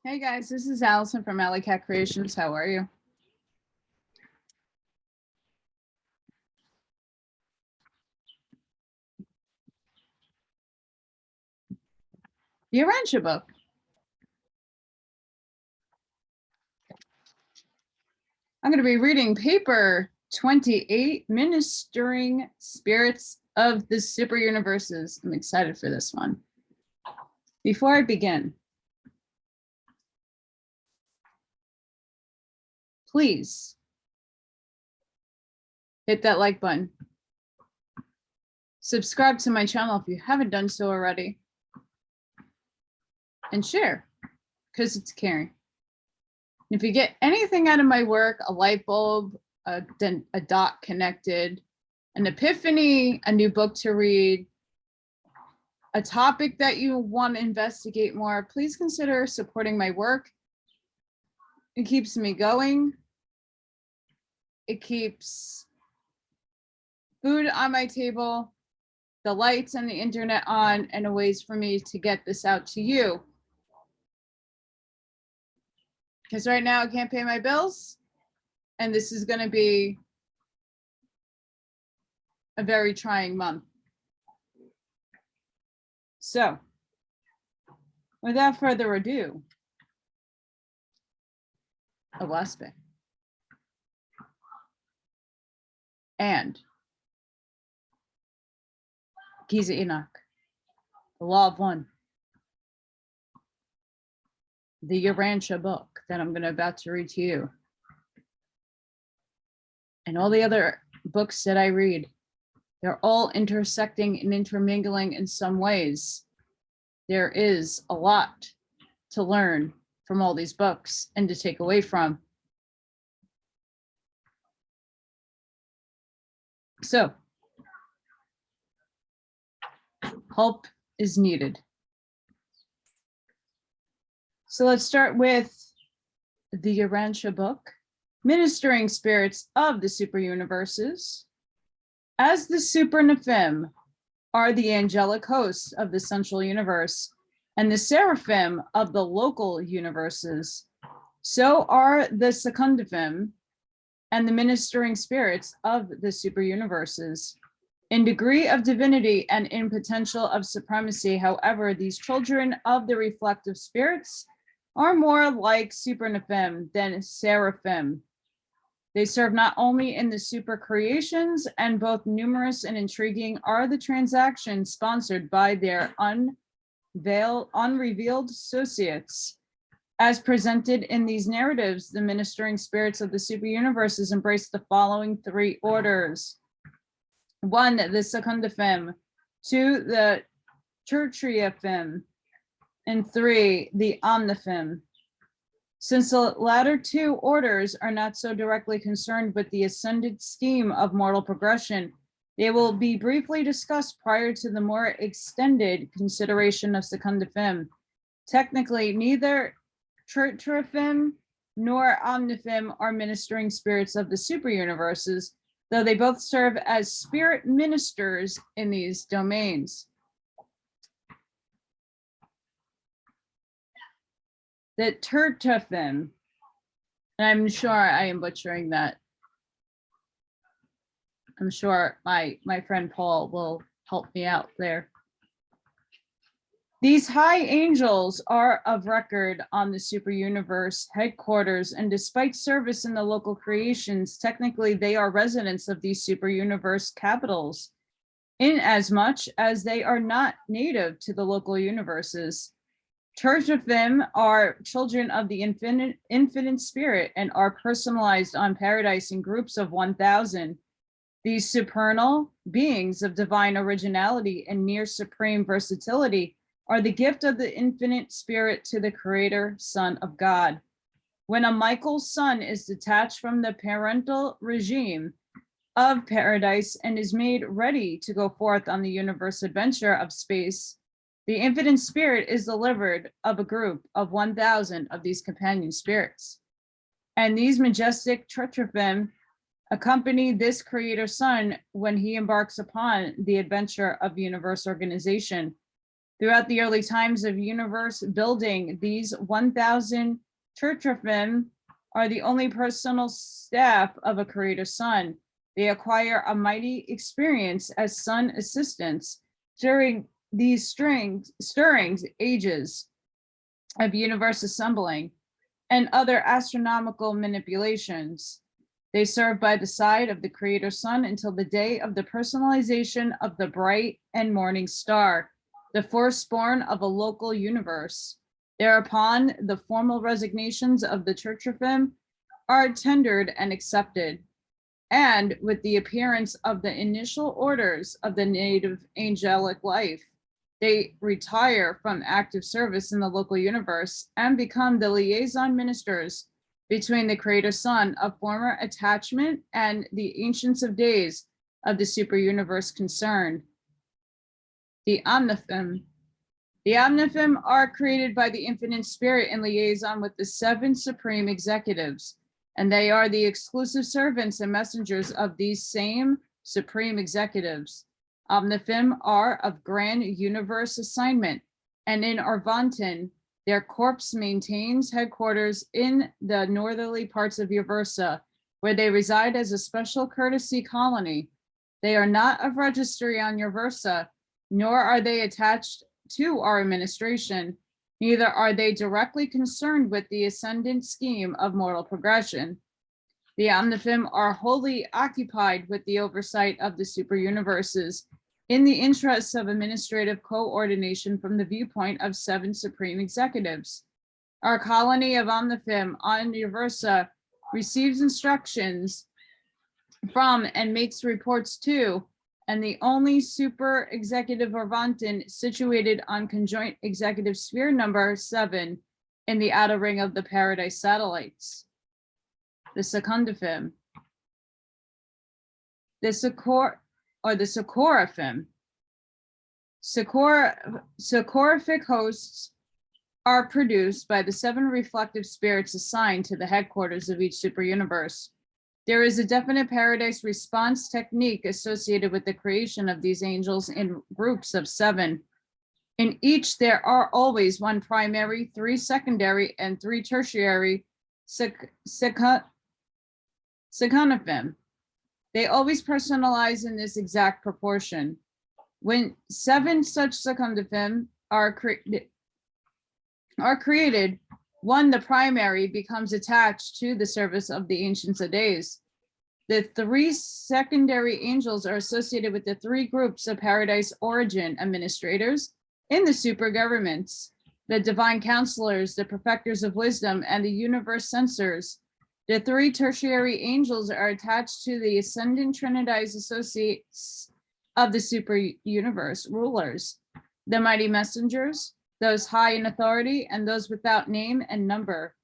Hey guys, this is Allison from Allykatkreations. How are you? The Urantia Book. I'm going to be reading paper 28, Ministering Spirits of the SuperUniverses. I'm excited for this one. Before I begin, please hit that like button. Subscribe to my channel if you haven't done so already. And share, because it's caring. If you get anything out of my work, a light bulb, a dot connected, an epiphany, a new book to read, a topic that you want to investigate more, please consider supporting my work. It keeps me going. It keeps food on my table, the lights and the internet on, and ways for me to get this out to you. Because right now I can't pay my bills, and this is going to be a very trying month. So, without further ado, Alaspe and Giza Enoch, the Law of One, the Urantia book that I'm about to read to you, and all the other books that I read. They're all intersecting and intermingling in some ways. There is a lot to learn from all these books and to take away from. So, help is needed. So let's start with the Urantia book, Ministering Spirits of the SuperUniverses. As the super-nephim are the angelic hosts of the central universe and the seraphim of the local universes, so are the secundaphim and the ministering spirits of the superuniverses. In degree of divinity and in potential of supremacy, however, these children of the reflective spirits are more like super-nephim than seraphim. They serve not only in the super creations, and both numerous and intriguing are the transactions sponsored by their unrevealed associates. As presented in these narratives, the ministering spirits of the superuniverses embrace the following three orders. 1, the secundaphim, 2, the tertiaphim, and 3, the omniphim. Since the latter two orders are not so directly concerned with the ascended scheme of mortal progression, they will be briefly discussed prior to the more extended consideration of secundaphim. Technically, neither tertiaphim nor omniphim are ministering spirits of the superuniverses, though they both serve as spirit ministers in these domains. The tertiaphim, and I'm sure I am butchering that. I'm sure my friend Paul will help me out there. These high angels are of record on the superuniverse headquarters, and despite service in the local creations, technically they are residents of these superuniverse capitals, inasmuch as they are not native to the local universes. Tertiaphim are children of the infinite spirit and are personalized on paradise in groups of 1,000. These supernal beings of divine originality and near supreme versatility are the gift of the infinite spirit to the creator son of God. When a Michael's son is detached from the parental regime of paradise and is made ready to go forth on the universe adventure of space, the infinite spirit is delivered of a group of 1,000 of these companion spirits. And these majestic tertiaphim accompany this creator son when he embarks upon the adventure of universe organization. Throughout the early times of universe building, these 1,000 Tetraphim are the only personal staff of a creator son. They acquire a mighty experience as sun assistants during these stirrings ages of universe assembling and other astronomical manipulations. They serve by the side of the creator sun until the day of the personalization of the bright and morning star, the firstborn of a local universe. Thereupon, the formal resignations of the Tetraphim are tendered and accepted. And with the appearance of the initial orders of the native angelic life, they retire from active service in the local universe and become the liaison ministers between the creator son of former attachment and the ancients of days of the super universe concerned. The Omniphim. The Omniphim are created by the infinite spirit in liaison with the 7 supreme executives, and they are the exclusive servants and messengers of these same supreme executives. Omniphim are of grand universe assignment, and in Arvanten, their corpse maintains headquarters in the northerly parts of Uversa, where they reside as a special courtesy colony. They are not of registry on Uversa, nor are they attached to our administration. Neither are they directly concerned with the ascendant scheme of mortal progression. The Omniphim are wholly occupied with the oversight of the SuperUniverses in the interests of administrative coordination from the viewpoint of 7 supreme executives. Our colony of Omniphim on Uversa receives instructions from and makes reports to, and the only super executive Arvanten situated on conjoint executive sphere number 7 in the outer ring of the Paradise satellites. The Secundaphim. The Socoraphim. Socorific hosts are produced by the 7 reflective spirits assigned to the headquarters of each superuniverse. There is a definite Paradise response technique associated with the creation of these angels in groups of 7. In each, there are always 1 primary, 3 secondary, and 3 tertiary Secunaphim. They always personalize in this exact proportion. When 7 such Secundaphim are created, 1, the primary, becomes attached to the service of the ancients of days. The 3 secondary angels are associated with the 3 groups of Paradise origin administrators in the super governments, the divine counselors, the perfecters of wisdom, and the universe censors. The 3 tertiary angels are attached to the ascendant trinitized associates of the super universe rulers, the mighty messengers, those high in authority, and those without name and number.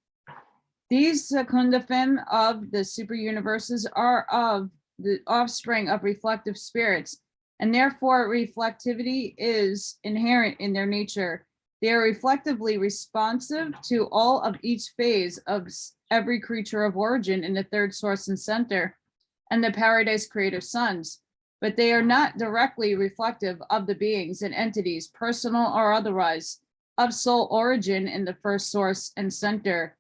These Secundaphim of the super universes are of the offspring of reflective spirits, and therefore reflectivity is inherent in their nature. They are reflectively responsive to all of each phase of every creature of origin in the 3rd source and center and the Paradise creator sons, but they are not directly reflective of the beings and entities, personal or otherwise, of soul origin in the 1st source and center.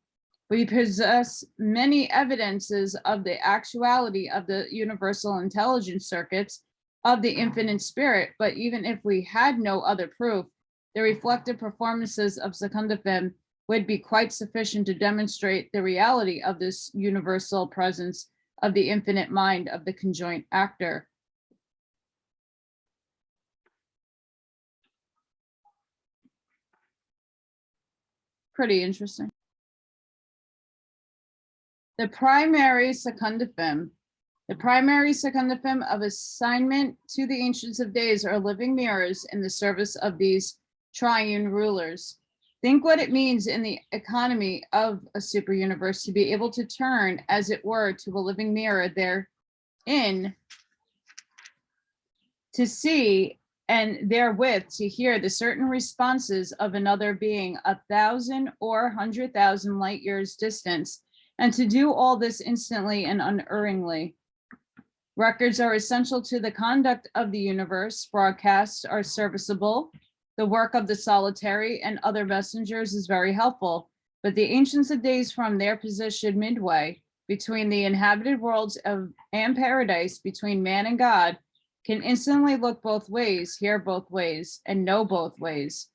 We possess many evidences of the actuality of the universal intelligence circuits of the infinite spirit, but even if we had no other proof, the reflective performances of Secundaphim would be quite sufficient to demonstrate the reality of this universal presence of the infinite mind of the conjoint actor. Pretty interesting. The primary Secundaphim. The primary Secundaphim of assignment to the ancients of days are living mirrors in the service of these triune rulers. Think what it means in the economy of a super universe to be able to turn, as it were, to a living mirror therein, to see and therewith to hear the certain responses of another being 1,000 or 100,000 light years distance, and to do all this instantly and unerringly. Records are essential to the conduct of the universe. Broadcasts are serviceable The work of the solitary and other messengers is very helpful, but the Ancients of Days from their position midway between the inhabited worlds and paradise, between man and God, can instantly look both ways, hear both ways, and know both ways.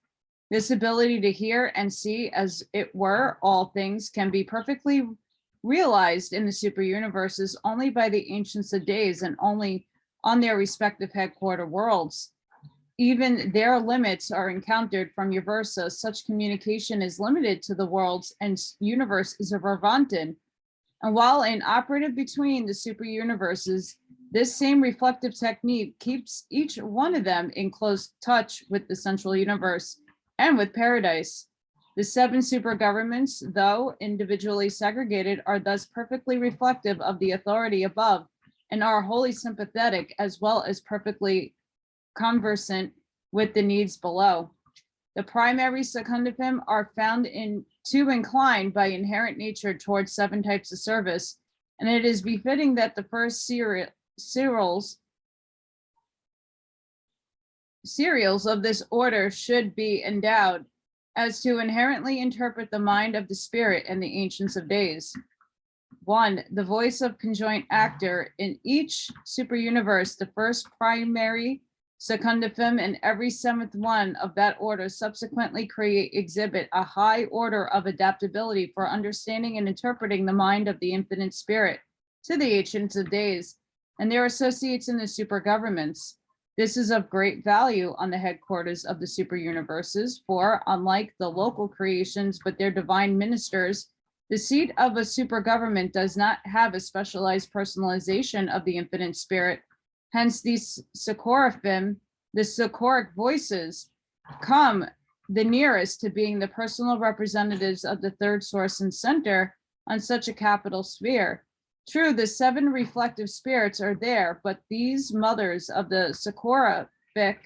This ability to hear and see, as it were, all things can be perfectly realized in the superuniverses only by the Ancients of Days and only on their respective headquarter worlds. Even their limits are encountered from Uversa. Such communication is limited to the worlds and universe is a Vervantin. And while inoperative between the superuniverses, this same reflective technique keeps each one of them in close touch with the central universe and with paradise. The 7 super governments, though individually segregated, are thus perfectly reflective of the authority above and are wholly sympathetic as well as perfectly conversant with the needs below. The primary secundum are found to incline by inherent nature towards 7 types of service, and it is befitting that the first serials of this order should be endowed as to inherently interpret the mind of the spirit and the Ancients of Days. 1. The voice of conjoint actor in each superuniverse, the first primary secundum and every 7th one of that order subsequently exhibit a high order of adaptability for understanding and interpreting the mind of the infinite spirit to the Ancients of Days and their associates in the super governments. This is of great value on the headquarters of the superuniverses, for unlike the local creations with their divine ministers, the seat of a super government does not have a specialized personalization of the infinite spirit. Hence, these Socorifim, the Socoric voices, come the nearest to being the personal representatives of the third source and center on such a capital sphere. True, the 7 reflective spirits are there, but these mothers of the Socorific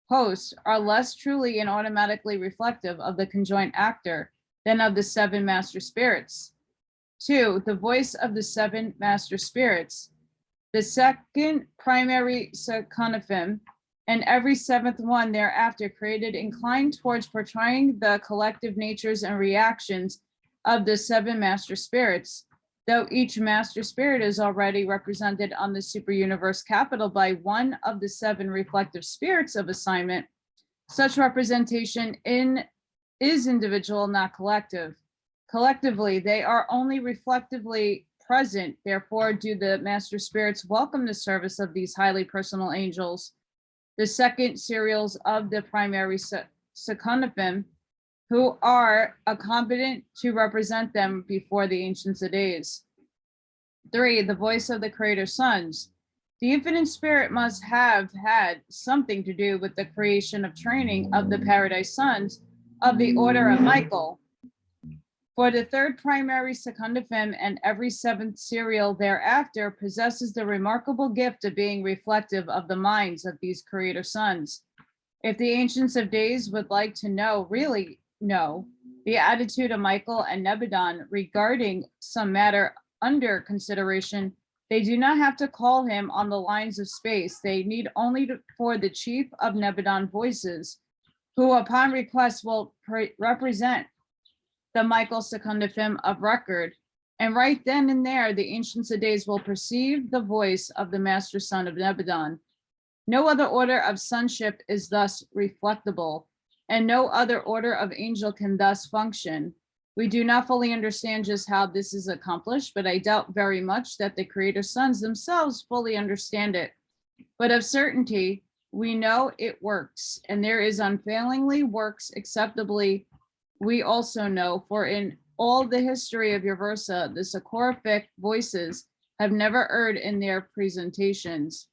host are less truly and automatically reflective of the conjoint actor than of the 7 master spirits. 2. The voice of the 7 master spirits. The second primary secundum and every 7th one thereafter created inclined towards portraying the collective natures and reactions of the 7 master spirits. Though each master spirit is already represented on the superuniverse capital by one of the 7 reflective spirits of assignment, such representation is individual, not collective. Collectively, they are only reflectively present. Therefore, do the master spirits welcome the service of these highly personal angels, the second serials of the primary secundum, who are competent to represent them before the Ancients of Days. 3. The voice of the Creator Sons. The infinite spirit must have had something to do with the creation of training of the Paradise Sons of the Order of Michael. For the third primary secundum and every 7th serial thereafter possesses the remarkable gift of being reflective of the minds of these Creator Sons. If the Ancients of Days would like to really know the attitude of Michael and Nebadon regarding some matter under consideration, they do not have to call him on the lines of space. They need only for the chief of Nebadon voices, who upon request will represent the Michael secundum of record. And right then and there, the Ancients of Days will perceive the voice of the master son of Nebadon. No other order of sonship is thus reflectable, and no other order of angel can thus function. We do not fully understand just how this is accomplished, but I doubt very much that the Creator Sons themselves fully understand it. But of certainty, we know it works, and there is unfailingly works acceptably. We also know, for in all the history of Uversa, the Socorific voices have never erred in their presentations.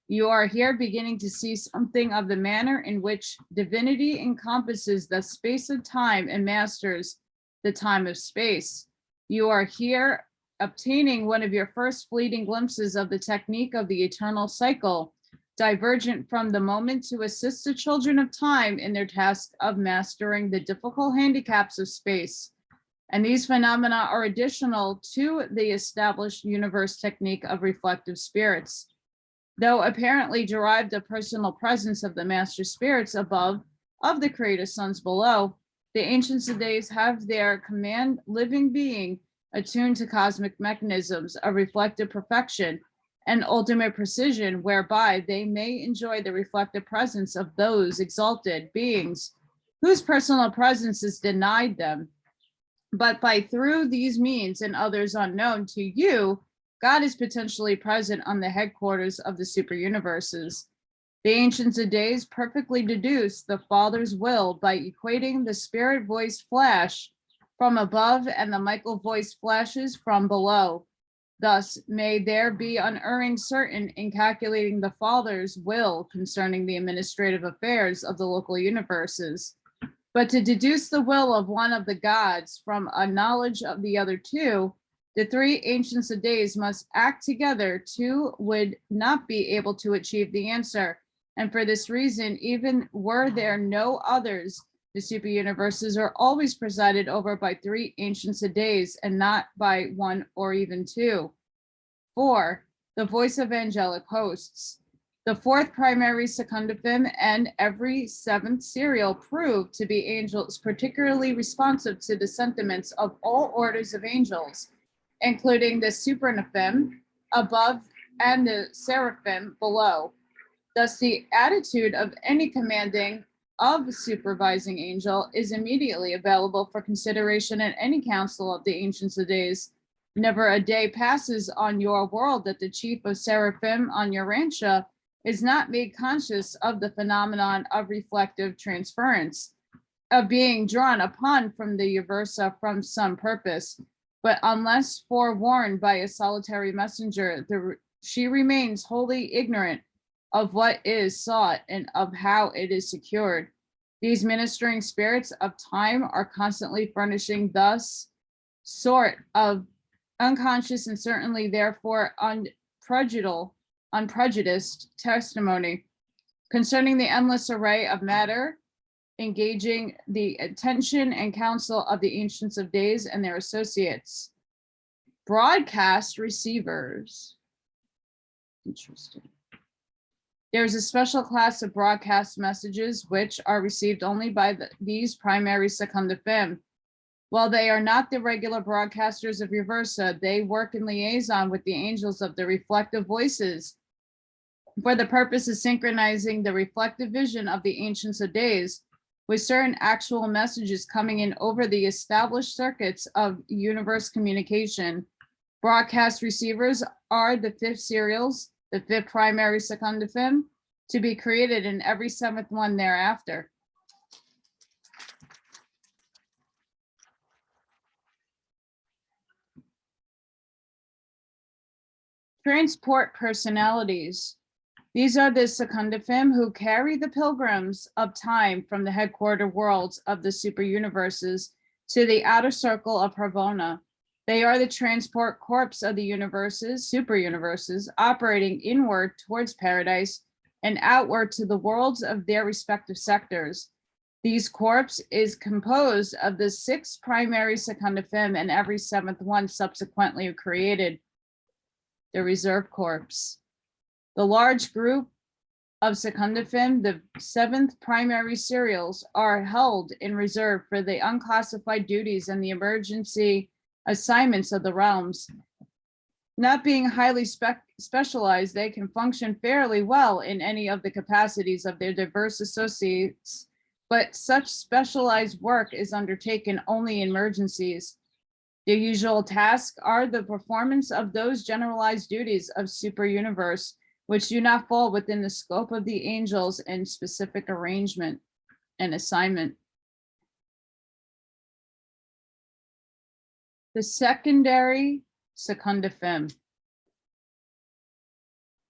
You are here beginning to see something of the manner in which divinity encompasses the space of time and masters the time of space. You are here obtaining one of your first fleeting glimpses of the technique of the eternal cycle, divergent from the moment to assist the children of time in their task of mastering the difficult handicaps of space. And these phenomena are additional to the established universe technique of reflective spirits. Though apparently derived of personal presence of the master spirits above, of the creator sons below, the ancients of days have their command living being attuned to cosmic mechanisms of reflective perfection and ultimate precision, whereby they may enjoy the reflective presence of those exalted beings whose personal presence is denied them. But by through these means and others unknown to you, God is potentially present on the headquarters of the superuniverses. The ancients of days perfectly deduce the Father's will by equating the spirit voice flash from above and the Michael voice flashes from below. Thus, may there be unerring certain in calculating the Father's will concerning the administrative affairs of the local universes. But to deduce the will of one of the gods from a knowledge of the other two, the three ancients of days must act together. Two would not be able to achieve the answer. And for this reason, even were there no others, the superuniverses are always presided over by three ancients of days and not by one or even two. 4. The voice of angelic hosts. The fourth primary secundum and every seventh serial proved to be angels particularly responsive to the sentiments of all orders of angels, including the SuperUniverses above and the seraphim below. Thus, the attitude of any commanding of supervising angel is immediately available for consideration in any council of the ancients of days. Never a day passes on your world that the chief of seraphim on Urantia is not made conscious of the phenomenon of reflective transference, of being drawn upon from the Uversa from some purpose. But unless forewarned by a solitary messenger, she remains wholly ignorant of what is sought and of how it is secured. These ministering spirits of time are constantly furnishing thus sort of unconscious and certainly therefore unprejudiced testimony concerning the endless array of matter engaging the attention and counsel of the ancients of days and their associates. Broadcast receivers. Interesting. There's a special class of broadcast messages which are received only by these primary secundum. While they are not the regular broadcasters of Uversa, they work in liaison with the angels of the reflective voices for the purpose of synchronizing the reflective vision of the ancients of days with certain actual messages coming in over the established circuits of universe communication. Broadcast receivers are the fifth serials, the fifth primary secundum, to be created in every seventh one thereafter. Transport personalities. These are the secundum who carry the pilgrims of time from the headquarter worlds of the superuniverses to the outer circle of Harvona. They are the transport corps of the universes, superuniverses, operating inward towards paradise and outward to the worlds of their respective sectors. These corps is composed of the six primary secundum and every seventh one subsequently created, the reserve corps. The large group of secundum, the seventh primary serials, are held in reserve for the unclassified duties and the emergency assignments of the realms. Not being highly specialized, they can function fairly well in any of the capacities of their diverse associates, but such specialized work is undertaken only in emergencies. Their usual tasks are the performance of those generalized duties of superuniverse, which do not fall within the scope of the angels in specific arrangement and assignment. The secondary secundum.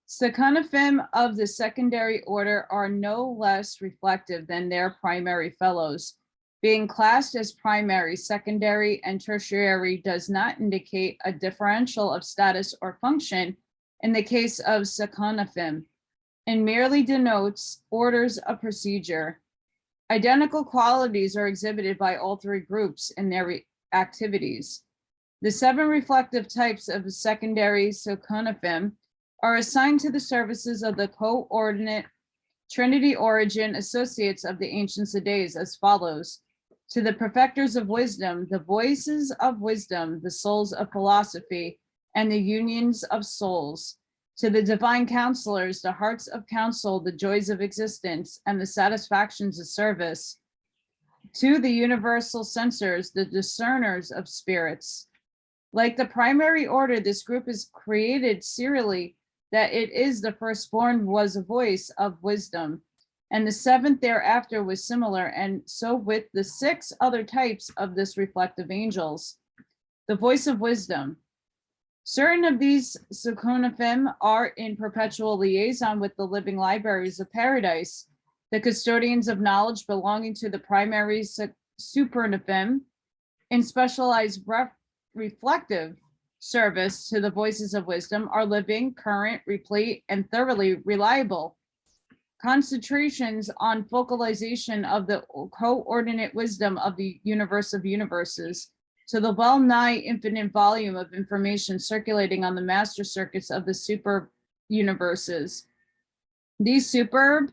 Secundum of the secondary order are no less reflective than their primary fellows. Being classed as primary, secondary, and tertiary does not indicate a differential of status or function in the case of secundum, and merely denotes orders of procedure. Identical qualities are exhibited by all three groups in their activities. The 7 reflective types of secondary secundum are assigned to the services of the coordinate Trinity origin associates of the ancients of days as follows. To the perfecters of wisdom, the voices of wisdom, the souls of philosophy, and the unions of souls. To the divine counselors, the hearts of counsel, the joys of existence, and the satisfactions of service. To the universal censors, the discerners of spirits. Like the primary order, this group is created serially, that it is the firstborn was a voice of wisdom, and the seventh thereafter was similar, and so with the 6 other types of this reflective angels. The voice of wisdom. Certain of these Sukunafim are in perpetual liaison with the living libraries of paradise, the custodians of knowledge belonging to the primary SuperUniverses, in specialized reflective service to the voices of wisdom, are living, current, replete, and thoroughly reliable. Concentrations on focalization of the coordinate wisdom of the universe of universes to the well-nigh infinite volume of information circulating on the master circuits of the super universes. These superb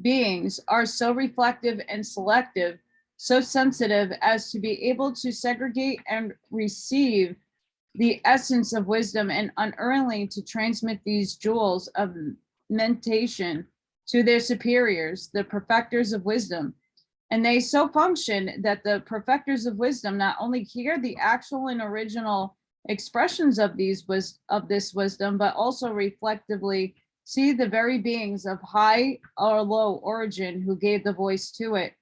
beings are so reflective and selective, so sensitive as to be able to segregate and receive the essence of wisdom and unerringly to transmit these jewels of mentation to their superiors, the perfecters of wisdom. And they so function that the perfecters of wisdom not only hear the actual and original expressions of this wisdom, but also reflectively see the very beings of high or low origin who gave the voice to it.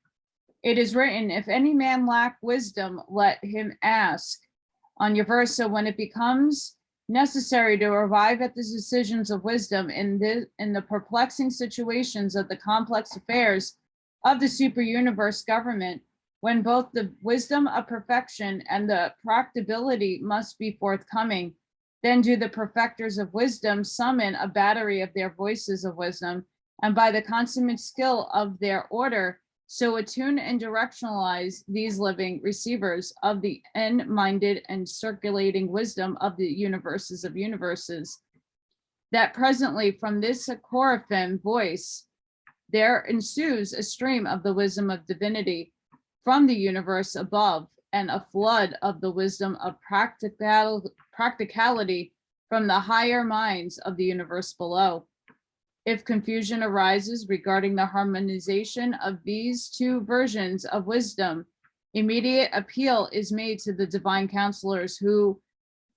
It is written, if any man lack wisdom, let him ask. On your verse, so when it becomes necessary to arrive at the decisions of wisdom in the perplexing situations of the complex affairs of the super universe government, when both the wisdom of perfection and the practicability must be forthcoming, then do the perfecters of wisdom summon a battery of their voices of wisdom, and by the consummate skill of their order, so attune and directionalize these living receivers of the end-minded and circulating wisdom of the universes of universes, that presently from this Akoraphim voice, there ensues a stream of the wisdom of divinity from the universe above, and a flood of the wisdom of practicality from the higher minds of the universe below. If confusion arises regarding the harmonization of these 2 versions of wisdom, immediate appeal is made to the divine counselors, who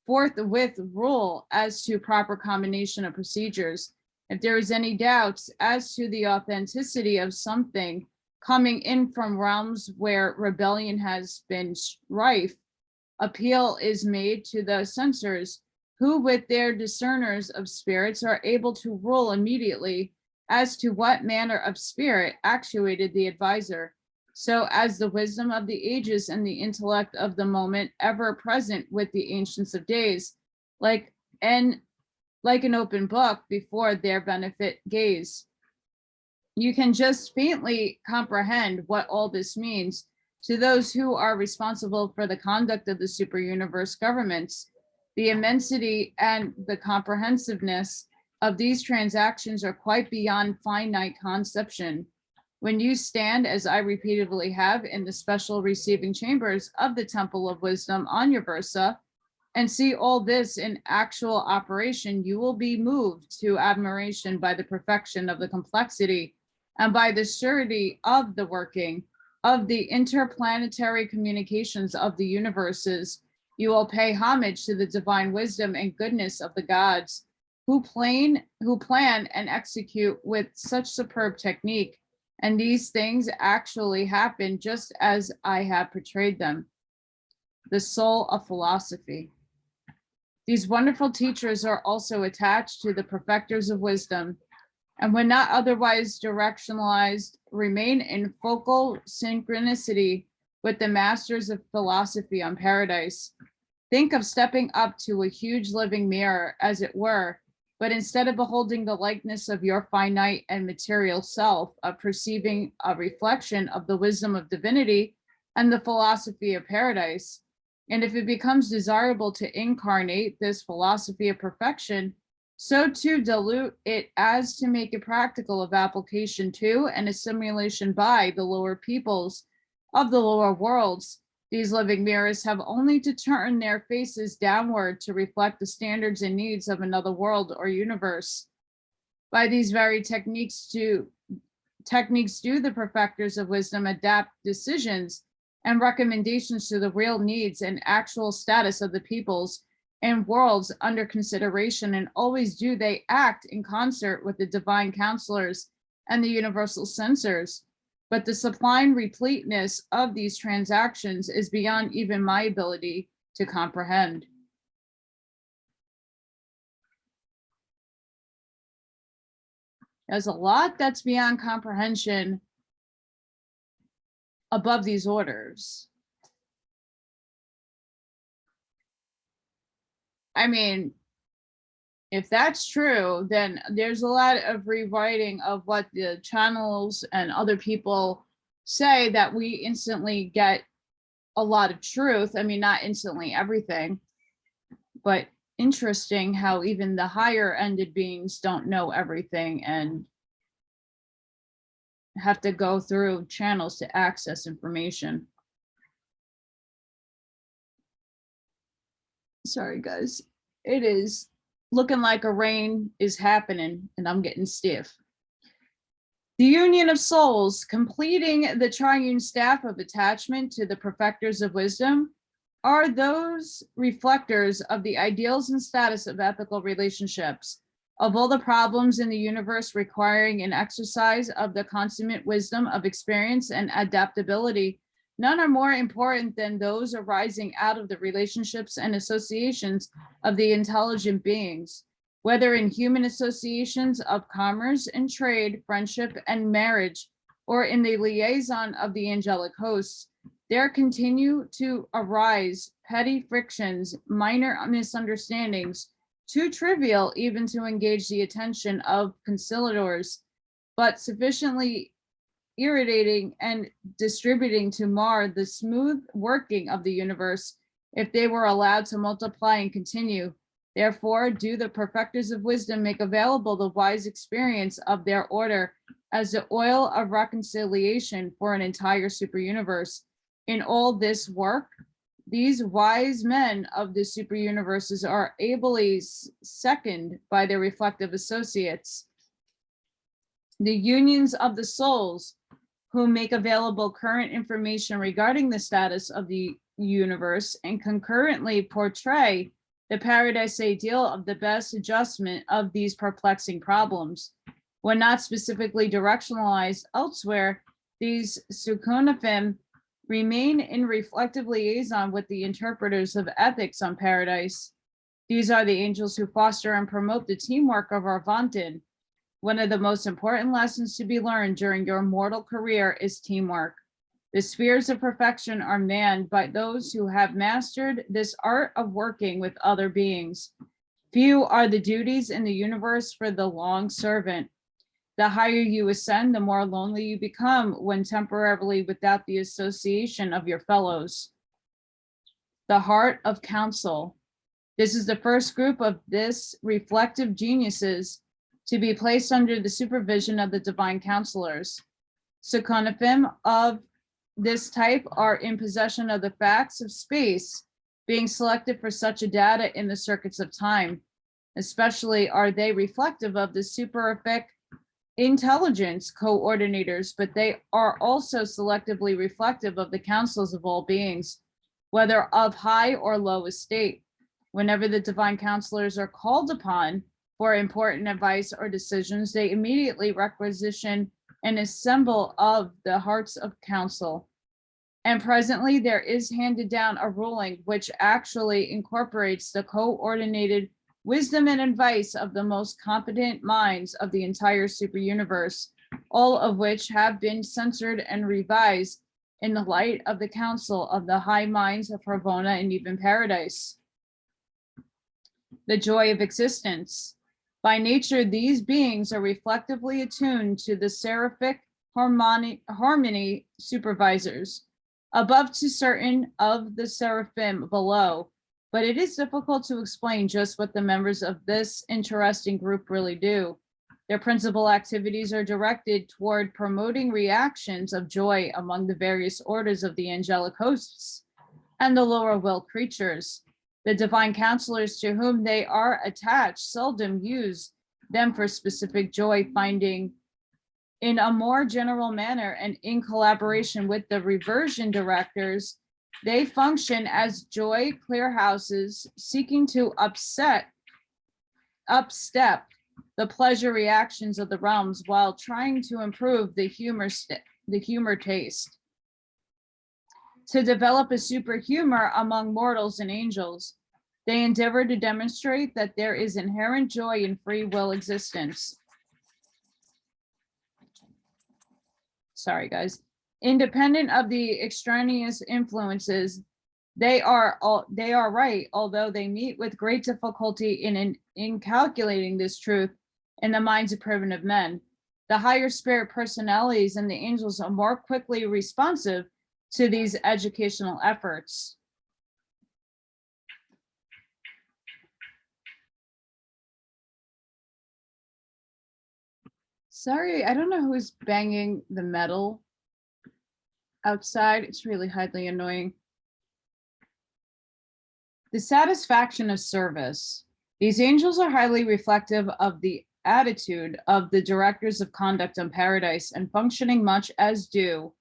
forthwith rule as to proper combination of procedures. If there is any doubts as to the authenticity of something coming in from realms where rebellion has been rife, appeal is made to the censors, who with their discerners of spirits are able to rule immediately as to what manner of spirit actuated the advisor, so as the wisdom of the ages and the intellect of the moment ever present with the ancients of days, like an open book before their benefit gaze. You can just faintly comprehend what all this means to those who are responsible for the conduct of the super universe governments. The immensity and the comprehensiveness of these transactions are quite beyond finite conception. When you stand, as I repeatedly have, in the special receiving chambers of the Temple of Wisdom on your Versa, and see all this in actual operation, you will be moved to admiration by the perfection of the complexity and by the surety of the working of the interplanetary communications of the universes. You will pay homage to the divine wisdom and goodness of the gods, who plan and execute with such superb technique. And these things actually happen just as I have portrayed them. The soul of philosophy. These wonderful teachers are also attached to the perfecters of wisdom, and when not otherwise directionalized, remain in focal synchronicity with the masters of philosophy on paradise. Think of stepping up to a huge living mirror, as it were, but instead of beholding the likeness of your finite and material self, of perceiving a reflection of the wisdom of divinity and the philosophy of paradise. And if it becomes desirable to incarnate this philosophy of perfection, so to dilute it as to make it practical of application to and assimilation by the lower peoples of the lower worlds. These living mirrors have only to turn their faces downward to reflect the standards and needs of another world or universe. By these very techniques do the perfecters of wisdom adapt decisions and recommendations to the real needs and actual status of the peoples and worlds under consideration, and always do they act in concert with the divine counselors and the universal censors. But the sublime repleteness of these transactions is beyond even my ability to comprehend. There's a lot that's beyond comprehension above these orders. I mean, if that's true, then there's a lot of rewriting of what the channels and other people say that we instantly get a lot of truth. I mean, not instantly everything, but interesting how even the higher ended beings don't know everything and have to go through channels to access information. Sorry, guys. It is looking like a rain is happening and I'm getting stiff. The union of souls, completing the triune staff of attachment to the perfecters of wisdom, are those reflectors of the ideals and status of ethical relationships. Of all the problems in the universe requiring an exercise of the consummate wisdom of experience and adaptability, none are more important than those arising out of the relationships and associations of the intelligent beings, whether in human associations of commerce and trade, friendship and marriage, or in the liaison of the angelic hosts. There continue to arise petty frictions, minor misunderstandings, too trivial even to engage the attention of conciliators, but sufficiently irritating and distributing to mar the smooth working of the universe if they were allowed to multiply and continue. Therefore, do the perfecters of wisdom make available the wise experience of their order as the oil of reconciliation for an entire superuniverse. In all this work, these wise men of the superuniverses are ably seconded by their reflective associates, the unions of the souls, who make available current information regarding the status of the universe and concurrently portray the paradise ideal of the best adjustment of these perplexing problems. When not specifically directionalized elsewhere, these Sukunafim remain in reflective liaison with the interpreters of ethics on paradise. These are the angels who foster and promote the teamwork of our Vantin. One of the most important lessons to be learned during your mortal career is teamwork. The spheres of perfection are manned by those who have mastered this art of working with other beings. Few are the duties in the universe for the long servant. The higher you ascend, the more lonely you become when temporarily without the association of your fellows. The heart of counsel. This is the first group of this reflective geniuses to be placed under the supervision of the divine counselors. Sukunafim of this type are in possession of the facts of space, being selected for such a data in the circuits of time. Especially are they reflective of the superific intelligence coordinators, but they are also selectively reflective of the councils of all beings, whether of high or low estate. Whenever the divine counselors are called upon for important advice or decisions, they immediately requisition and assemble of the hearts of counsel. And presently there is handed down a ruling which actually incorporates the coordinated wisdom and advice of the most competent minds of the entire superuniverse, all of which have been censored and revised in the light of the counsel of the high minds of Harvona and even paradise. The joy of existence. By nature, these beings are reflectively attuned to the seraphic harmony supervisors, above to certain of the seraphim below, but it is difficult to explain just what the members of this interesting group really do. Their principal activities are directed toward promoting reactions of joy among the various orders of the angelic hosts and the lower will creatures. The divine counselors to whom they are attached seldom use them for specific joy finding. In a more general manner and in collaboration with the reversion directors, they function as joy clearhouses seeking to upstep the pleasure reactions of the realms while trying to improve the humor taste. To develop a super humor among mortals and angels, they endeavor to demonstrate that there is inherent joy in free will existence. Sorry, guys. Independent of the extraneous influences, they are right, although they meet with great difficulty in calculating this truth in the minds of primitive men. The higher spirit personalities and the angels are more quickly responsive to these educational efforts. Sorry, I don't know who's banging the metal outside. It's really highly annoying. The satisfaction of service. These angels are highly reflective of the attitude of the directors of conduct on paradise and functioning much as do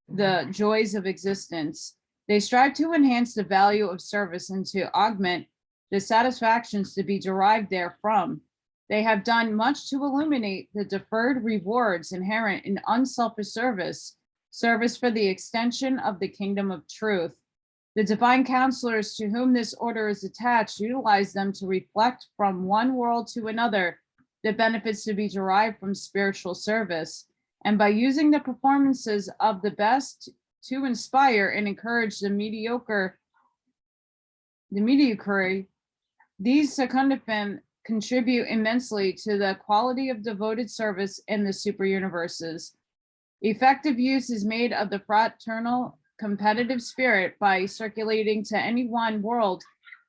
the joys of existence. They strive to enhance the value of service and to augment the satisfactions to be derived therefrom. They have done much to illuminate the deferred rewards inherent in unselfish service for the extension of the kingdom of truth. The divine counselors to whom this order is attached utilize them to reflect from one world to another the benefits to be derived from spiritual service, and by using the performances of the best to inspire and encourage the mediocre, these secundifem contribute immensely to the quality of devoted service in the SuperUniverses. Effective use is made of the fraternal competitive spirit by circulating to any one world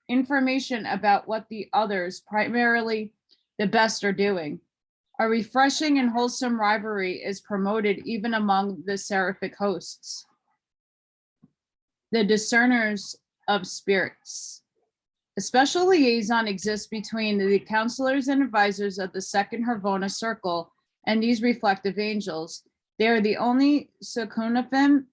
information about what the others, primarily the best, are doing. A refreshing and wholesome rivalry is promoted even among the seraphic hosts. The discerners of spirits. A special liaison exists between the counselors and advisors of the second Hervona circle and these reflective angels. They are the only secundifem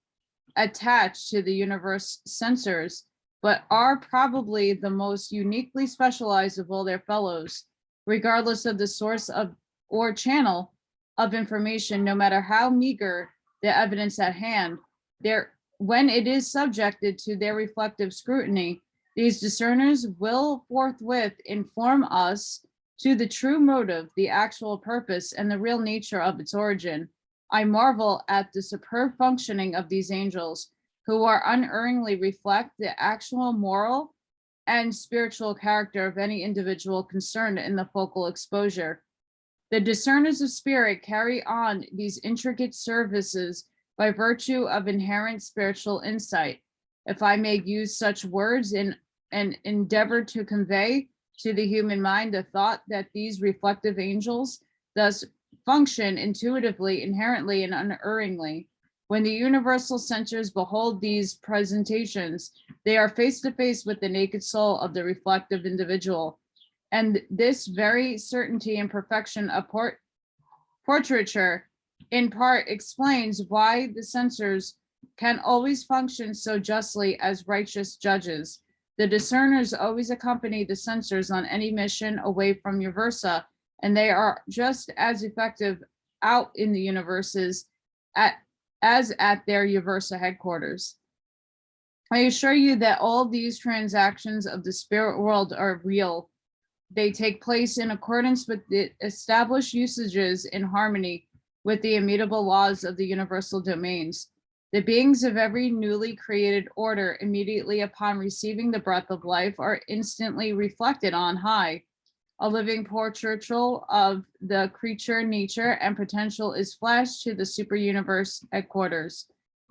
attached to the universe censors, but are probably the most uniquely specialized of all their fellows, regardless of the source of or channel of information, no matter how meager the evidence at hand. When it is subjected to their reflective scrutiny, these discerners will forthwith inform us to the true motive, the actual purpose, and the real nature of its origin. I marvel at the superb functioning of these angels, who are unerringly reflect the actual moral and spiritual character of any individual concerned in the focal exposure. The discerners of spirit carry on these intricate services by virtue of inherent spiritual insight. If I may use such words in an endeavor to convey to the human mind the thought that these reflective angels thus function intuitively, inherently, and unerringly. When the universal censors behold these presentations, they are face to face with the naked soul of the reflective individual. And this very certainty and perfection of portraiture in part explains why the censors can always function so justly as righteous judges. The discerners always accompany the censors on any mission away from Uversa, and they are just as effective out in the universes as at their Uversa headquarters. I assure you that all these transactions of the spirit world are real. They take place in accordance with the established usages in harmony with the immutable laws of the universal domains. The beings of every newly created order, immediately upon receiving the breath of life, are instantly reflected on high. A living portraiture of the creature nature and potential is flashed to the SuperUniverse headquarters.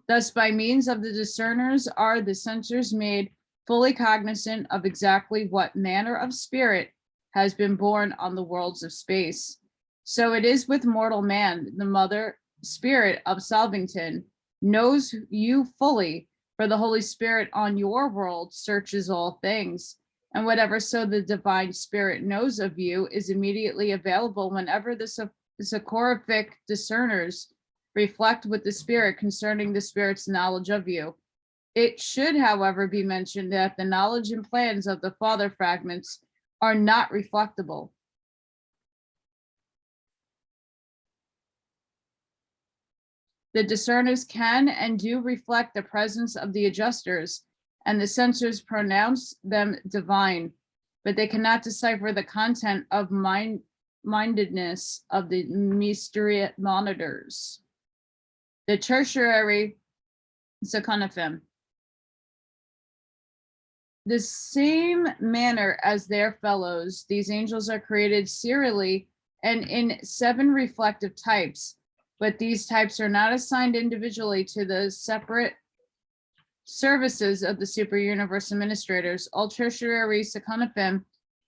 Thus, by means of the discerners are the censors made fully cognizant of exactly what manner of spirit has been born on the worlds of space. So it is with mortal man, the mother spirit of Salvington knows you fully, for the Holy Spirit on your world searches all things. And whatever so the divine spirit knows of you is immediately available whenever the soporific discerners reflect with the spirit concerning the spirit's knowledge of you. It should, however, be mentioned that the knowledge and plans of the father fragments are not reflectable. The discerners can and do reflect the presence of the adjusters, and the censors pronounce them divine, but they cannot decipher the content of mindedness of the mystery monitors. The tertiary Seconophim. The same manner as their fellows, these angels are created serially and in 7 reflective types, but these types are not assigned individually to the separate services of the SuperUniverse administrators. All tertiary Seconophim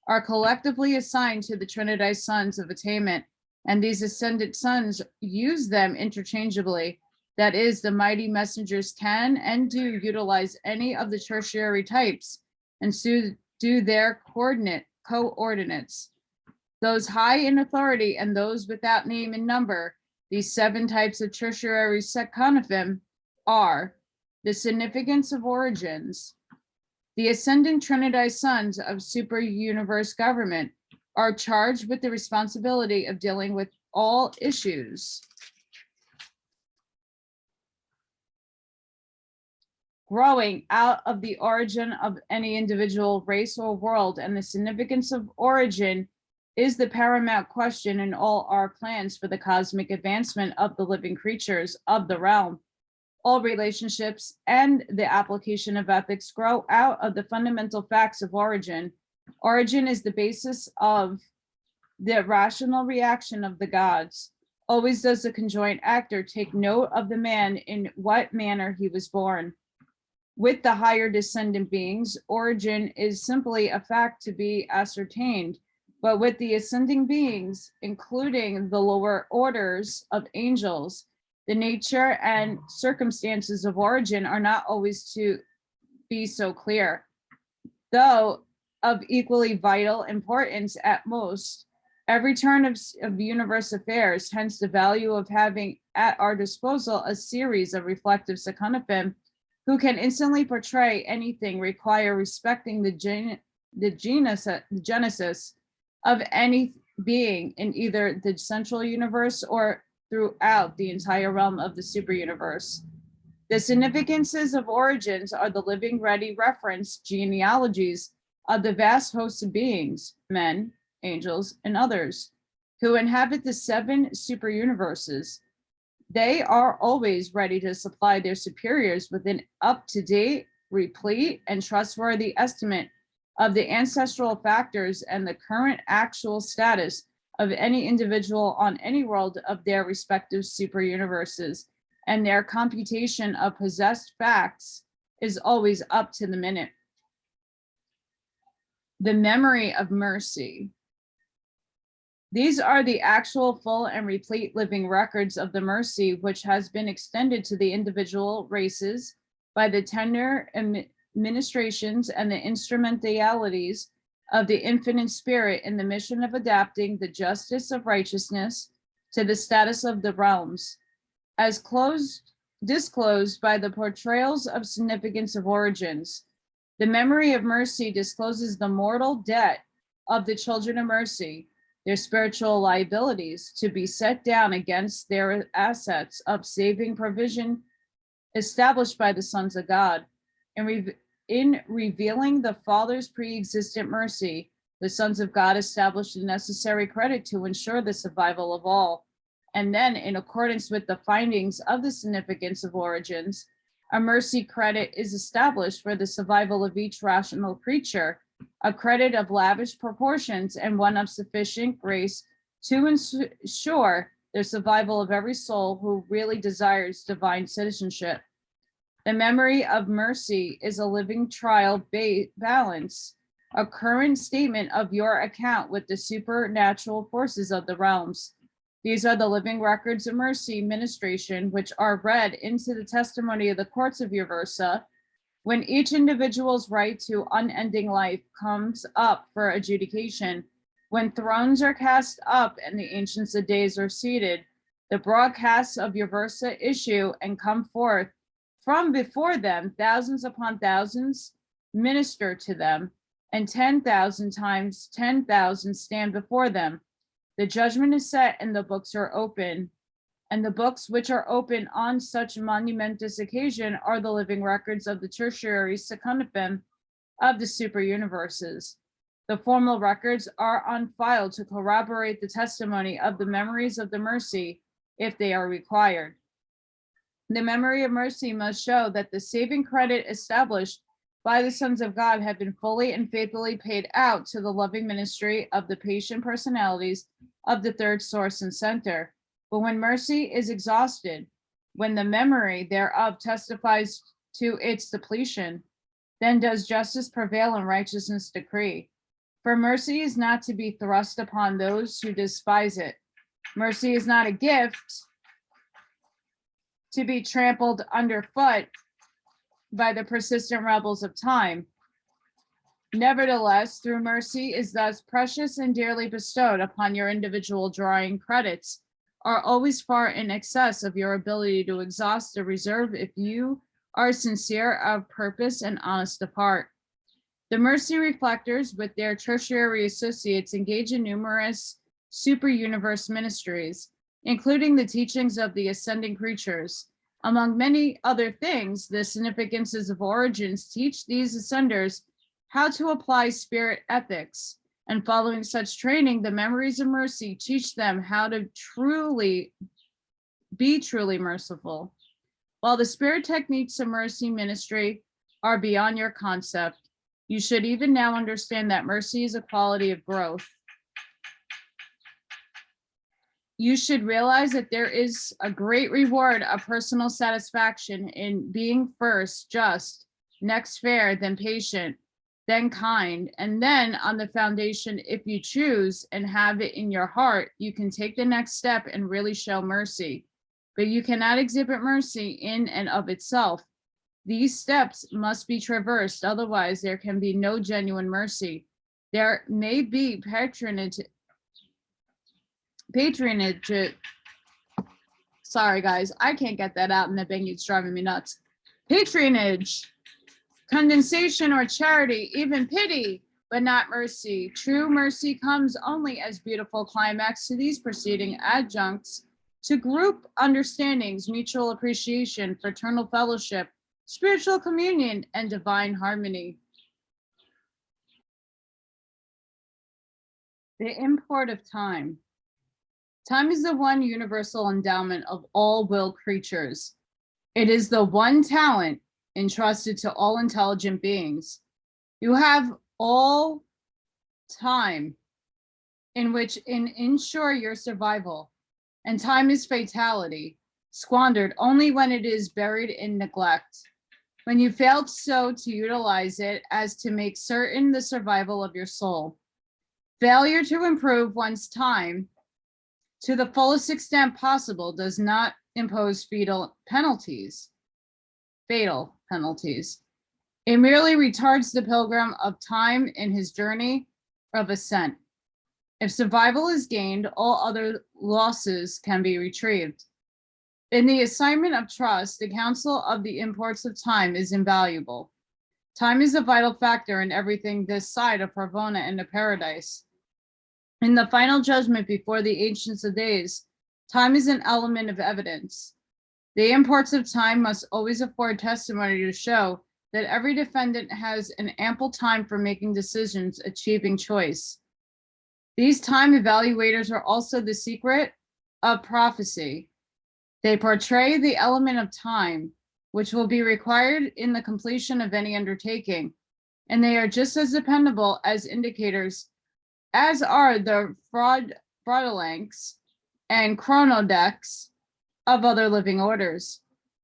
are collectively assigned to the Trinitized Sons of Attainment, and these ascended sons use them interchangeably. That is, the mighty messengers can and do utilize any of the tertiary types and so do their coordinates. Those high in authority and those without name and number, these 7 types of tertiary Seconophim are the significance of origins. The ascendant Trinitized Sons of SuperUniverse government are charged with the responsibility of dealing with all issues growing out of the origin of any individual race or world, and the significance of origin is the paramount question in all our plans for the cosmic advancement of the living creatures of the realm. All relationships and the application of ethics grow out of the fundamental facts of origin. Origin is the basis of the rational reaction of the gods. Always does the conjoint actor take note of the man in what manner he was born. With the higher descendant beings, origin is simply a fact to be ascertained, but with the ascending beings, including the lower orders of angels, the nature and circumstances of origin are not always to be so clear. Though of equally vital importance at most, every turn of universe affairs, hence the value of having at our disposal a series of reflective Seconophim who can instantly portray anything require respecting the genesis of any being in either the central universe or throughout the entire realm of the superuniverse. The significances of origins are the living ready reference genealogies of the vast hosts of beings, men, angels, and others, who inhabit the 7 superuniverses. They are always ready to supply their superiors with an up-to-date, replete, and trustworthy estimate of the ancestral factors and the current actual status of any individual on any world of their respective superuniverses, and their computation of possessed facts is always up to the minute. The memory of mercy. These are the actual full and replete living records of the mercy which has been extended to the individual races by the tender administrations and the instrumentalities of the infinite spirit in the mission of adapting the justice of righteousness to the status of the realms, as disclosed by the portrayals of significance of origins. The memory of mercy discloses the mortal debt of the children of mercy, their spiritual liabilities to be set down against their assets of saving provision established by the sons of God. In revealing the Father's pre-existent mercy, the sons of God established the necessary credit to ensure the survival of all. And then, in accordance with the findings of the significance of origins, a mercy credit is established for the survival of each rational creature, a credit of lavish proportions and one of sufficient grace to ensure the survival of every soul who really desires divine citizenship. The memory of mercy is a living trial balance, a current statement of your account with the supernatural forces of the realms. These are the living records of mercy ministration, which are read into the testimony of the courts of Uversa when each individual's right to unending life comes up for adjudication. When thrones are cast up and the ancients of days are seated, the broadcasts of Uversa issue and come forth from before them, thousands upon thousands minister to them, and 10,000 times 10,000 stand before them. The judgment is set and the books are open. And the books which are open on such monumentous occasion are the living records of the tertiary secundum of the SuperUniverses. The formal records are on file to corroborate the testimony of the memories of the mercy if they are required. The memory of mercy must show that the saving credit established by the sons of God have been fully and faithfully paid out to the loving ministry of the patient personalities of the third source and center. But when mercy is exhausted, when the memory thereof testifies to its depletion, then does justice prevail and righteousness decree. For mercy is not to be thrust upon those who despise it. Mercy is not a gift to be trampled underfoot by the persistent rebels of time. Nevertheless, through mercy is thus precious and dearly bestowed upon your individual drawing credits are always far in excess of your ability to exhaust the reserve if you are sincere of purpose and honest of heart. The mercy reflectors with their tertiary associates engage in numerous super-universe ministries, including the teachings of the ascending creatures. Among many other things, the significances of origins teach these ascenders how to apply spirit ethics. And following such training, the memories of mercy teach them how to be truly merciful. While the spirit techniques of mercy ministry are beyond your concept, you should even now understand that mercy is a quality of growth. You should realize that there is a great reward of personal satisfaction in being first just, next fair, then patient, then kind, and then on the foundation, if you choose and have it in your heart, you can take the next step and really show mercy. But you cannot exhibit mercy in and of itself. These steps must be traversed, otherwise there can be no genuine mercy. There may be patronage, sorry guys, I can't get that out and the banging's driving me nuts. Patronage, condensation or charity, even pity, but not mercy. True mercy comes only as beautiful climax to these preceding adjuncts to group understandings, mutual appreciation, fraternal fellowship, spiritual communion, and divine harmony. The import of time. Time is the one universal endowment of all will creatures. It is the one talent entrusted to all intelligent beings. You have all time in which ensure your survival, and time is fatality, squandered only when it is buried in neglect. When you failed so to utilize it as to make certain the survival of your soul. Failure to improve one's time to the fullest extent possible does not impose fatal penalties. It merely retards the pilgrim of time in his journey of ascent. If survival is gained, all other losses can be retrieved. In the assignment of trust, the counsel of the imports of time is invaluable. Time is a vital factor in everything this side of Ravona and the paradise. In the final judgment before the ancients of days, time is an element of evidence. The imports of time must always afford testimony to show that every defendant has an ample time for making decisions, achieving choice. These time evaluators are also the secret of prophecy. They portray the element of time, which will be required in the completion of any undertaking, and they are just as dependable as indicators as are the fraudalanks and chronodex of other living orders.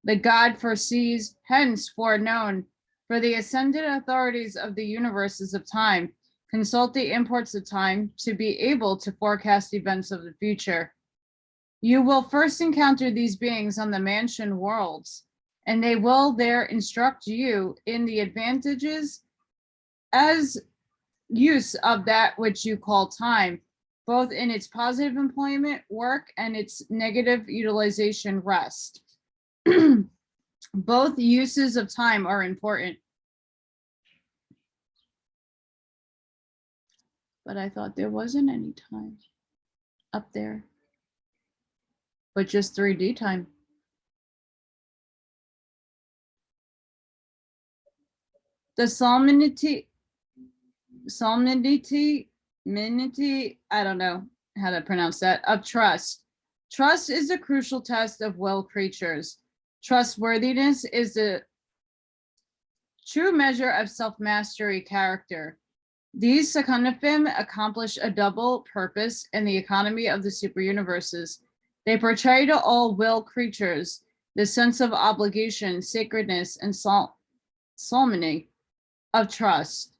The God foresees, hence foreknown, for the ascended authorities of the universes of time consult the imports of time to be able to forecast events of the future. You will first encounter these beings on the mansion worlds, and they will there instruct you in the advantages as use of that which you call time, both in its positive employment, work, and its negative utilization, rest. Both uses of time are important. But I thought there wasn't any time up there, but just 3D time. The solemnity, I don't know how to pronounce that, of trust. Trust is a crucial test of will creatures. Trustworthiness is the true measure of self-mastery character. These secundifim accomplish a double purpose in the economy of the superuniverses. They portray to all will creatures the sense of obligation, sacredness, and solemnity of trust.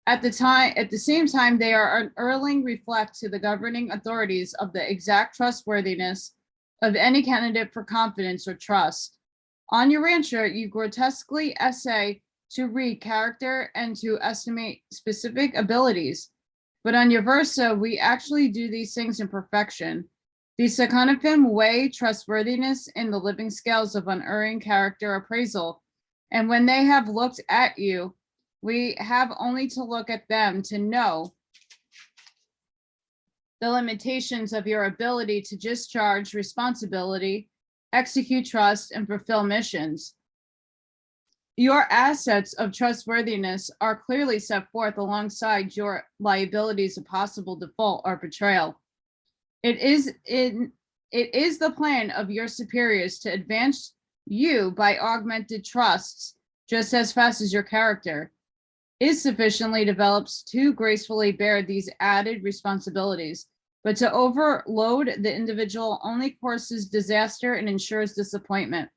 At the same time, they are unerring reflect to the governing authorities of the exact trustworthiness of any candidate for confidence or trust. On Urantia, you grotesquely essay to read character and to estimate specific abilities. But on Uversa, we actually do these things in perfection. The secundifim weigh trustworthiness in the living scales of unerring character appraisal. And when they have looked at you, we have only to look at them to know the limitations of your ability to discharge responsibility, execute trust, and fulfill missions. Your assets of trustworthiness are clearly set forth alongside your liabilities of possible default or betrayal. It is the plan of your superiors to advance you by augmented trusts just as fast as your character is sufficiently developed to gracefully bear these added responsibilities, but to overload the individual only causes disaster and ensures disappointment.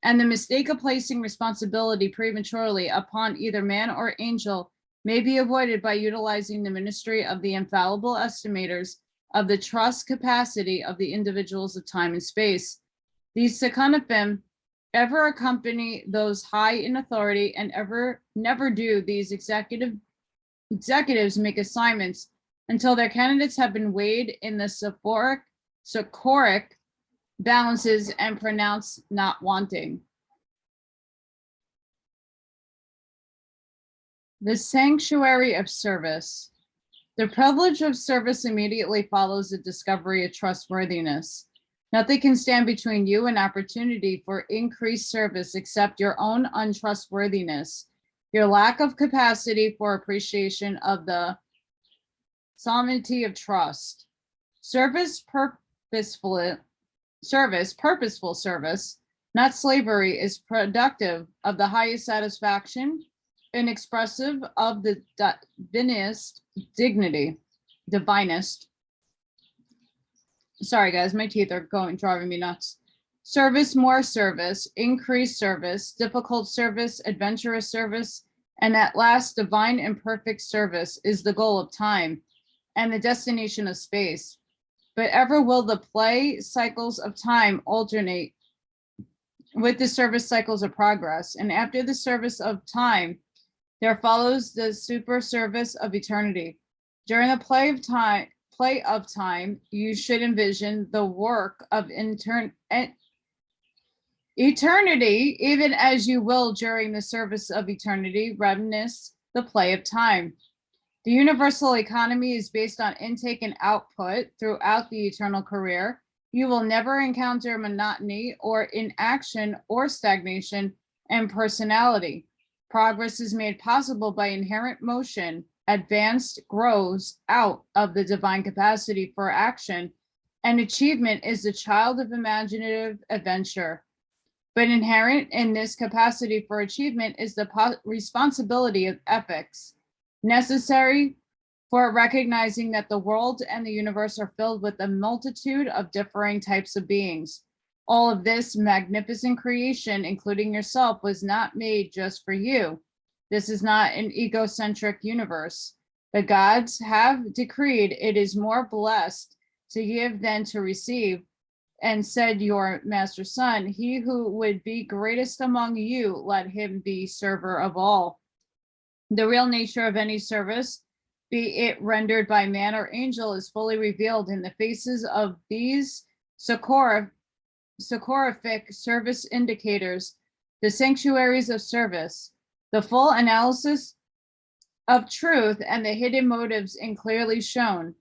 And the mistake of placing responsibility prematurely upon either man or angel may be avoided by utilizing the ministry of the infallible estimators of the trust capacity of the individuals of time and space. These secundifim ever accompany those high in authority and never do these executives make assignments until their candidates have been weighed in the Sophoric balances and pronounced not wanting. The sanctuary of service. The privilege of service immediately follows the discovery of trustworthiness. Nothing can stand between you and opportunity for increased service except your own untrustworthiness, your lack of capacity for appreciation of the solemnity of trust. Purposeful service, not slavery, is productive of the highest satisfaction and expressive of the divinest dignity. Sorry, guys, my teeth are driving me nuts. Service, more service, increased service, difficult service, adventurous service, and at last, divine and perfect service is the goal of time and the destination of space. But ever will the play cycles of time alternate with the service cycles of progress. And after the service of time, there follows the super service of eternity. During the play of time, you should envision the work of eternity, even as you will during the service of eternity, reminisce the play of time. The universal economy is based on intake and output throughout the eternal career. You will never encounter monotony or inaction or stagnation and personality. Progress is made possible by inherent motion. Advanced grows out of the divine capacity for action, and achievement is the child of imaginative adventure. But inherent in this capacity for achievement is the responsibility of ethics, necessary for recognizing that the world and the universe are filled with a multitude of differing types of beings. All of this magnificent creation, including yourself, was not made just for you. This is not an egocentric universe. The gods have decreed it is more blessed to give than to receive. And said your master son, he who would be greatest among you, let him be server of all. The real nature of any service, be it rendered by man or angel, is fully revealed in the faces of these soporific service indicators, the sanctuaries of service. The full analysis of truth and the hidden motives in clearly shown.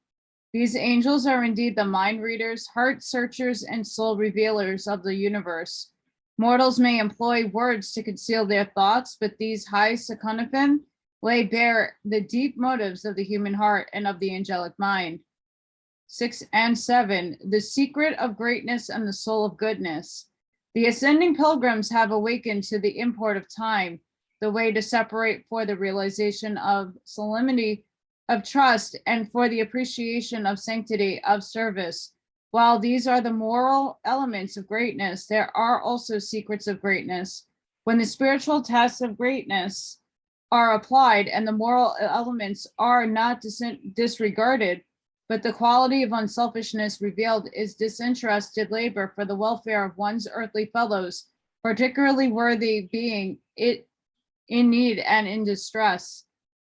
These angels are indeed the mind readers, heart searchers, and soul revealers of the universe. Mortals may employ words to conceal their thoughts, but these high Seconafim lay bare the deep motives of the human heart and of the angelic mind. 6 and 7, the secret of greatness and the soul of goodness. The ascending pilgrims have awakened to the import of time, the way to separate for the realization of solemnity of trust and for the appreciation of sanctity of service. While these are the moral elements of greatness, there are also secrets of greatness. When the spiritual tests of greatness are applied and the moral elements are not disregarded, but the quality of unselfishness revealed is disinterested labor for the welfare of one's earthly fellows, particularly worthy being it in need and in distress.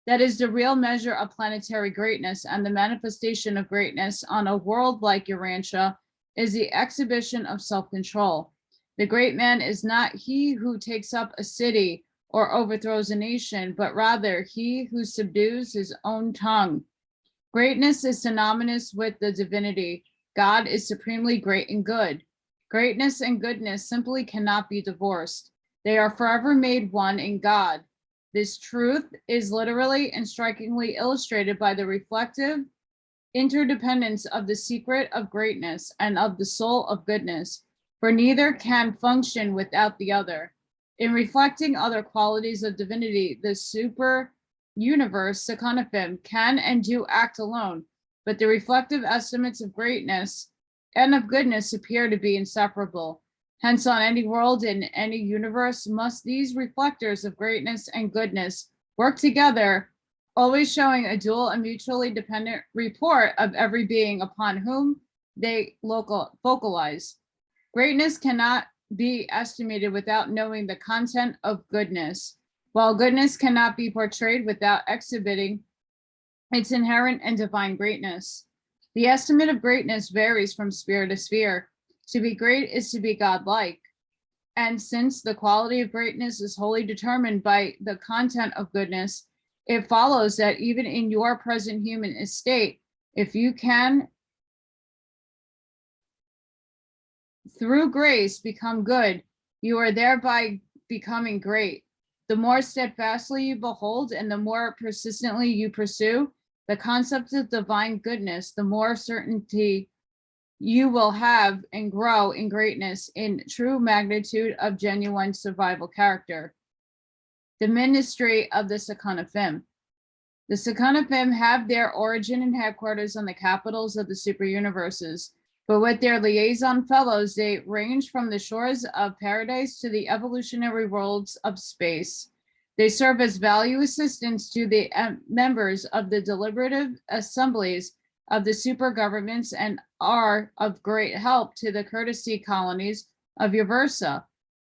That is the real measure of planetary greatness, and the manifestation of greatness on a world like Urantia is the exhibition of self-control. The great man is not he who takes up a city or overthrows a nation, but rather he who subdues his own tongue. Greatness is synonymous with the divinity. God is supremely great and good. Greatness and goodness simply cannot be divorced. They are forever made one in God. This truth is literally and strikingly illustrated by the reflective interdependence of the secret of greatness and of the soul of goodness, for neither can function without the other. In reflecting other qualities of divinity, the super universe, Seconafim, can and do act alone, but the reflective estimates of greatness and of goodness appear to be inseparable. Hence, on any world in any universe, must these reflectors of greatness and goodness work together, always showing a dual and mutually dependent report of every being upon whom they focalize. Greatness cannot be estimated without knowing the content of goodness, while goodness cannot be portrayed without exhibiting its inherent and divine greatness. The estimate of greatness varies from sphere to sphere. To be great is to be godlike. And since the quality of greatness is wholly determined by the content of goodness, it follows that even in your present human estate, if you can, through grace, become good, you are thereby becoming great. The more steadfastly you behold and the more persistently you pursue the concept of divine goodness, the more certainty you will have and grow in greatness in true magnitude of genuine survival character. The ministry of the Seconafim. The Seconafim have their origin and headquarters on the capitals of the SuperUniverses, but with their liaison fellows, they range from the shores of paradise to the evolutionary worlds of space. They serve as value assistants to the members of the deliberative assemblies of the super governments and are of great help to the courtesy colonies of Uversa,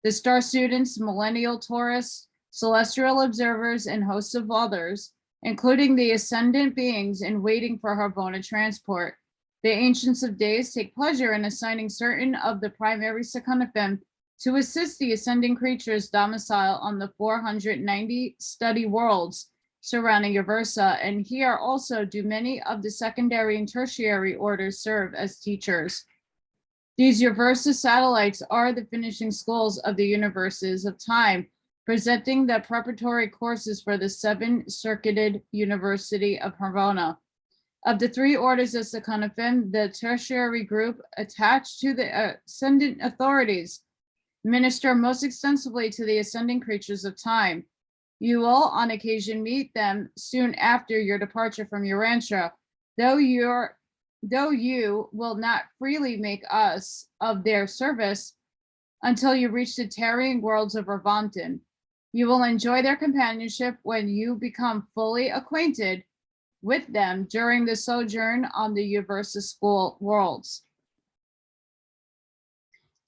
the star students, millennial tourists, celestial observers, and hosts of others, including the ascendant beings in waiting for Harbona transport. The ancients of days take pleasure in assigning certain of the primary Seconafim to assist the ascending creatures domicile on the 490 study worlds surrounding Uversa, and here also do many of the secondary and tertiary orders serve as teachers. These Uversa satellites are the finishing schools of the universes of time, presenting the preparatory courses for the 7-circuited University of Harbona. Of the 3 orders of Seconafim, the tertiary group attached to the ascendant authorities minister most extensively to the ascending creatures of time. You will, on occasion, meet them soon after your departure from Urantia, though your though you will not freely make us of their service until you reach the tarrying worlds of Revanton. You will enjoy their companionship when you become fully acquainted with them during the sojourn on the Uversa school worlds.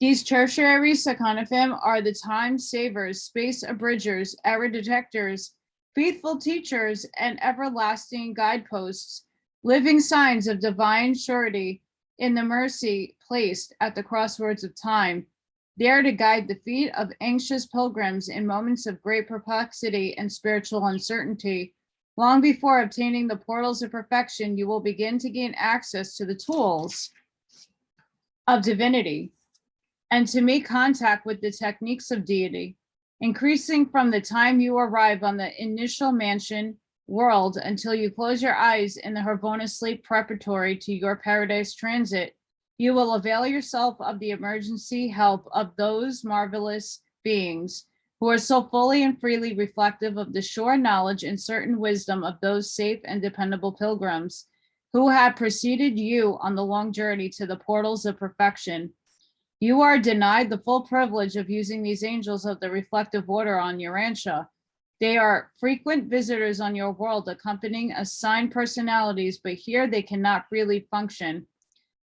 These tertiary Sakonafim are the time savers, space abridgers, error detectors, faithful teachers, and everlasting guideposts, living signs of divine surety in the mercy placed at the crossroads of time, there to guide the feet of anxious pilgrims in moments of great perplexity and spiritual uncertainty. Long before obtaining the portals of perfection, you will begin to gain access to the tools of divinity and to make contact with the techniques of deity, increasing from the time you arrive on the initial mansion world until you close your eyes in the Havona sleep preparatory to your paradise transit. You will avail yourself of the emergency help of those marvelous beings who are so fully and freely reflective of the sure knowledge and certain wisdom of those safe and dependable pilgrims who have preceded you on the long journey to the portals of perfection. You are denied the full privilege of using these angels of the reflective order on Urantia. They are frequent visitors on your world, accompanying assigned personalities, but here they cannot freely function.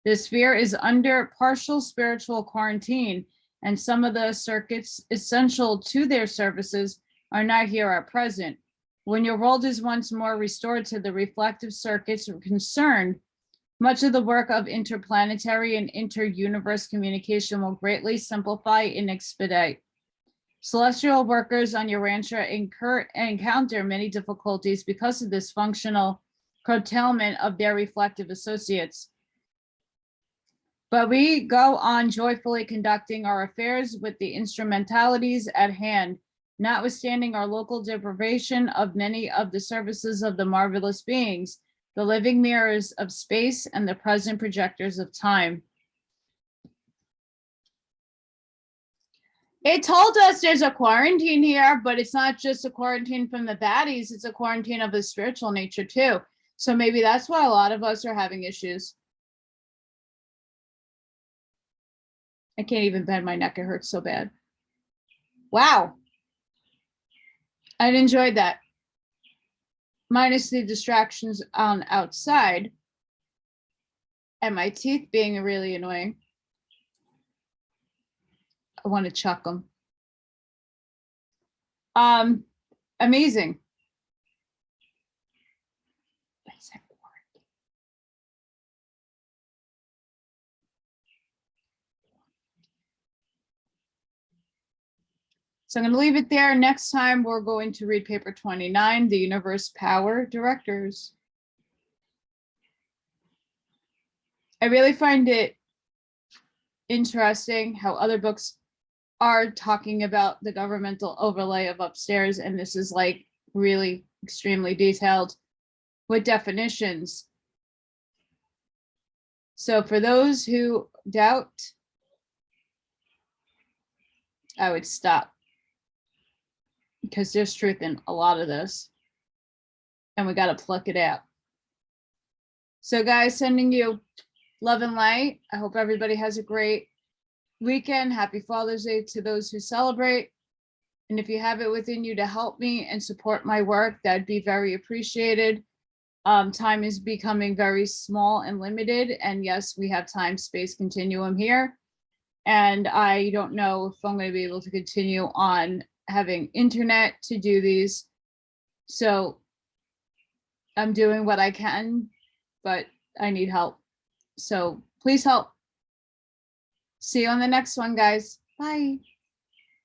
The sphere is under partial spiritual quarantine, and some of the circuits essential to their services are not here at present. When your world is once more restored to the reflective circuits concerned, much of the work of interplanetary and inter-universe communication will greatly simplify and expedite. Celestial workers on Urantia encounter many difficulties because of this functional curtailment of their reflective associates. But we go on joyfully conducting our affairs with the instrumentalities at hand, notwithstanding our local deprivation of many of the services of the marvelous beings, the living mirrors of space and the present projectors of time. It told us there's a quarantine here, but it's not just a quarantine from the baddies, it's a quarantine of a spiritual nature too. So maybe that's why a lot of us are having issues. I can't even bend my neck, it hurts so bad. Wow. I enjoyed that. Minus the distractions on outside and my teeth being really annoying. I want to chuck them. Amazing. So I'm going to leave it there. Next time, we're going to read paper 29, The Universe Power Directors. I really find it interesting how other books are talking about the governmental overlay of upstairs, and this is like really extremely detailed with definitions. So for those who doubt, I would stop, because there's truth in a lot of this, and we got to pluck it out. So guys, sending you love and light. I hope everybody has a great weekend. Happy Father's Day to those who celebrate. And if you have it within you to help me and support my work, that'd be very appreciated. Time is becoming very small and limited. And yes, we have time space continuum here. And I don't know if I'm going to be able to continue on having internet to do these. So I'm doing what I can, but I need help. So please help. See you on the next one, guys. Bye.